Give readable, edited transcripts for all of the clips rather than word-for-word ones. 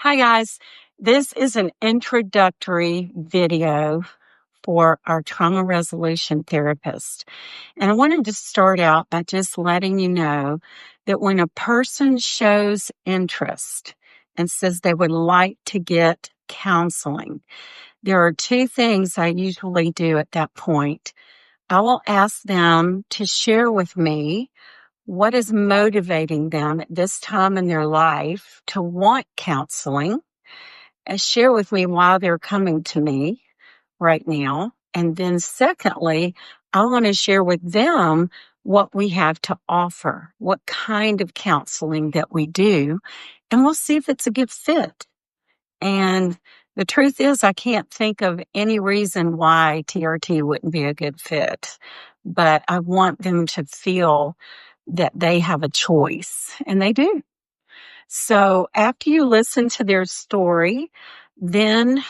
Hi, guys. This is an introductory video for our trauma resolution therapist. And I wanted to start out by just letting you know that when a person shows interest and says they would like to get counseling, there are two things I usually do at that point. I will ask them to share with me what is motivating them at this time in their life to want counseling, and share with me why they're coming to me right now. And then secondly, I want to share with them what we have to offer, what kind of counseling that we do, and we'll see if it's a good fit. And the truth is, I can't think of any reason why TRT wouldn't be a good fit, but I want them to feel that they have a choice, and they do. So after you listen to their story, then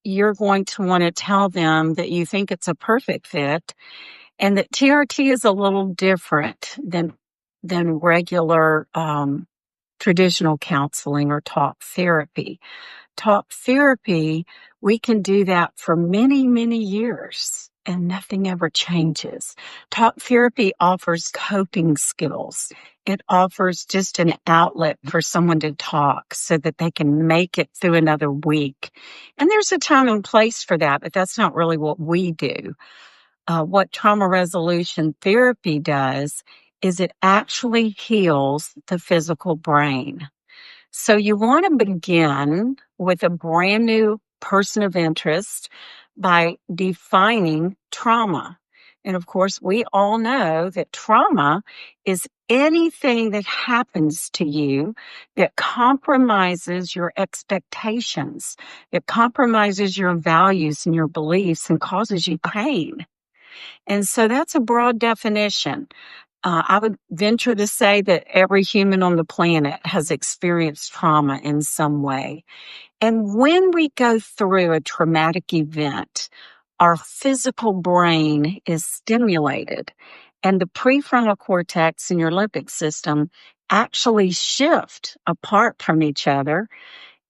you're going to want to tell them that you think it's a perfect fit and that TRT is a little different than regular traditional counseling or talk therapy. Talk therapy, we can do that for many, many years and nothing ever changes. Talk therapy offers coping skills. It offers just an outlet for someone to talk so that they can make it through another week. And there's a time and place for that, but that's not really what we do. What trauma resolution therapy does is it actually heals the physical brain. So you want to begin with a brand new person of interest by defining trauma. And of course, we all know that trauma is anything that happens to you that compromises your expectations, that compromises your values and your beliefs and causes you pain. And so that's a broad definition. I would venture to say that every human on the planet has experienced trauma in some way. And when we go through a traumatic event, our physical brain is stimulated, and the prefrontal cortex and your limbic system actually shift apart from each other.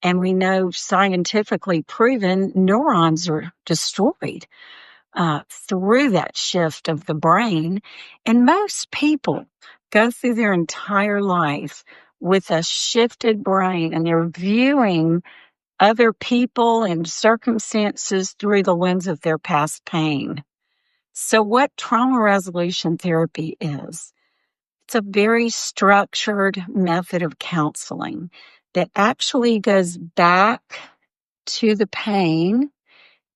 And we know scientifically proven neurons are destroyed through that shift of the brain. And most people go through their entire life with a shifted brain, and they're viewing other people and circumstances through the lens of their past pain. So what trauma resolution therapy is, it's a very structured method of counseling that actually goes back to the pain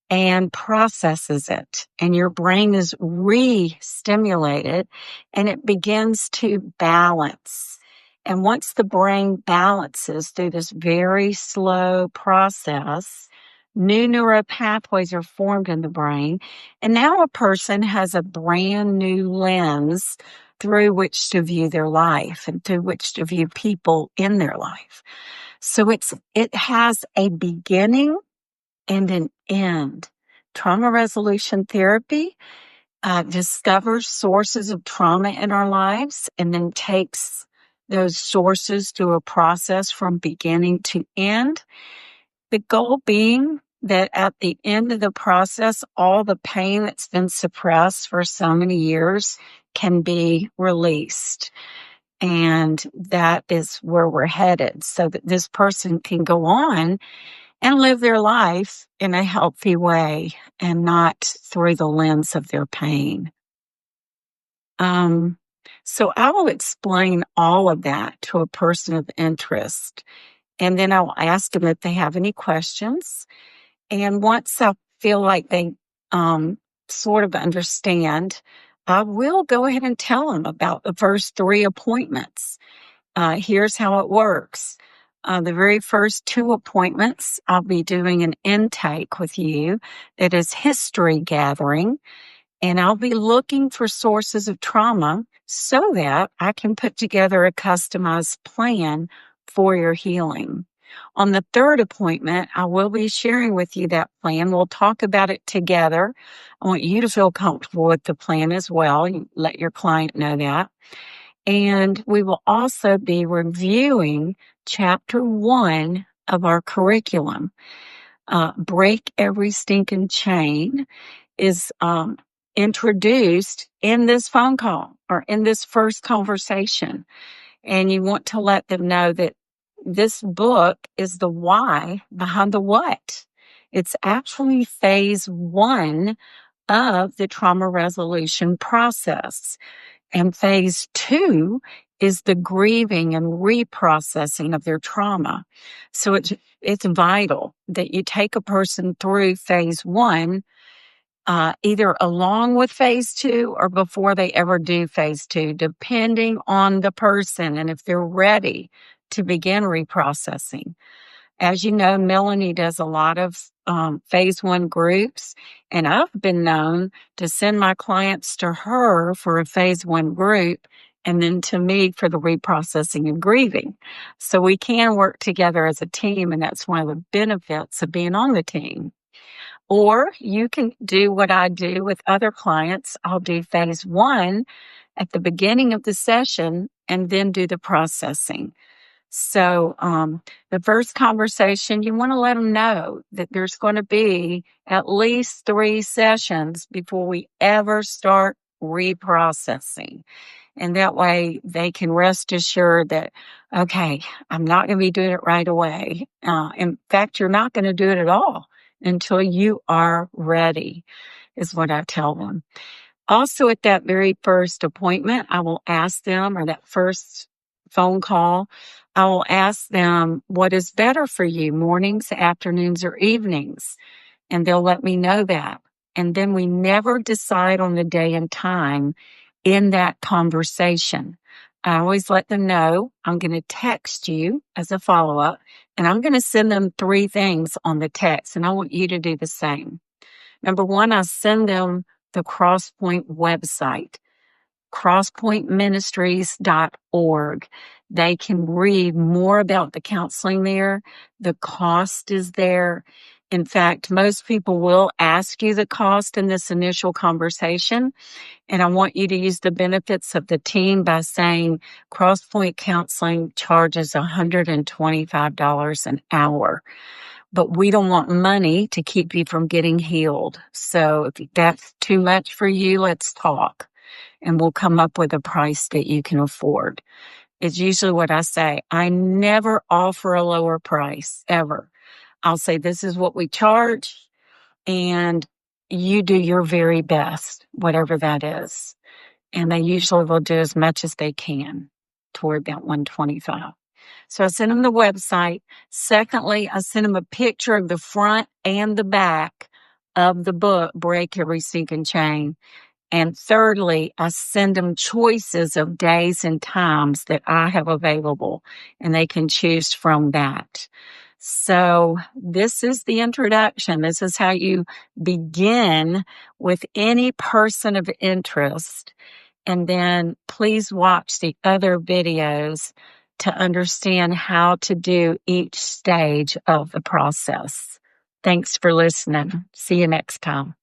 and processes it, and your brain is re-stimulated and it begins to balance. And once the brain balances through this very slow process, new neural pathways are formed in the brain, and now a person has a brand new lens through which to view their life and through which to view people in their life. So it has a beginning and an end. Trauma resolution therapy discovers sources of trauma in our lives and then takes those sources through a process from beginning to end. The goal being that at the end of the process, all the pain that's been suppressed for so many years can be released. And that is where we're headed, so that this person can go on and live their life in a healthy way and not through the lens of their pain. So I will explain all of that to a person of interest, and then I'll ask them if they have any questions. And once I feel like they sort of understand, I will go ahead and tell them about the first 3 appointments. Here's how it works. The very first 2 appointments, I'll be doing an intake with you that is history gathering, and I'll be looking for sources of trauma so that I can put together a customized plan for your healing. On the 3rd appointment, I will be sharing with you that plan. We'll talk about it together. I want you to feel comfortable with the plan as well. You let your client know that. And we will also be reviewing chapter 1 of our curriculum. Break Every Stinking Chain is introduced in this phone call or in this first conversation. And you want to let them know that this book is the why behind the what. It's actually phase 1 of the trauma resolution process. And phase 2 is the grieving and reprocessing of their trauma. So it's vital that you take a person through phase 1, either along with phase 2 or before they ever do phase 2, depending on the person and if they're ready to begin reprocessing. As you know, Melanie does a lot of phase 1 groups, and I've been known to send my clients to her for a phase 1 group and then to me for the reprocessing and grieving. So we can work together as a team, and that's one of the benefits of being on the team. Or you can do what I do with other clients. I'll do phase 1 at the beginning of the session and then do the processing. So the first conversation, you want to let them know that there's going to be at least 3 sessions before we ever start reprocessing. And that way they can rest assured that, okay, I'm not going to be doing it right away. In fact, you're not going to do it at all until you are ready, is what I tell them. Also, at that very first appointment, I will ask them, or that first phone call, I will ask them what is better for you, mornings, afternoons, or evenings. And they'll let me know that. And then we never decide on the day and time in that conversation. I always let them know I'm going to text you as a follow-up, and I'm going to send them 3 things on the text, and I want you to do the same. Number 1, I send them the Crosspoint website, crosspointministries.org. They can read more about the counseling there. The cost is there. In fact, most people will ask you the cost in this initial conversation. And I want you to use the benefits of the team by saying Crosspoint Counseling charges $125 an hour. But we don't want money to keep you from getting healed. So if that's too much for you, let's talk. And we'll come up with a price that you can afford. It's usually what I say. I never offer a lower price, ever. I'll say, this is what we charge, and you do your very best, whatever that is. And they usually will do as much as they can toward that $125. So I sent them the website. Secondly, I sent them a picture of the front and the back of the book, Break Every Stinking Chain. And thirdly, I send them choices of days and times that I have available, and they can choose from that. So this is the introduction. This is how you begin with any person of interest. And then please watch the other videos to understand how to do each stage of the process. Thanks for listening. See you next time.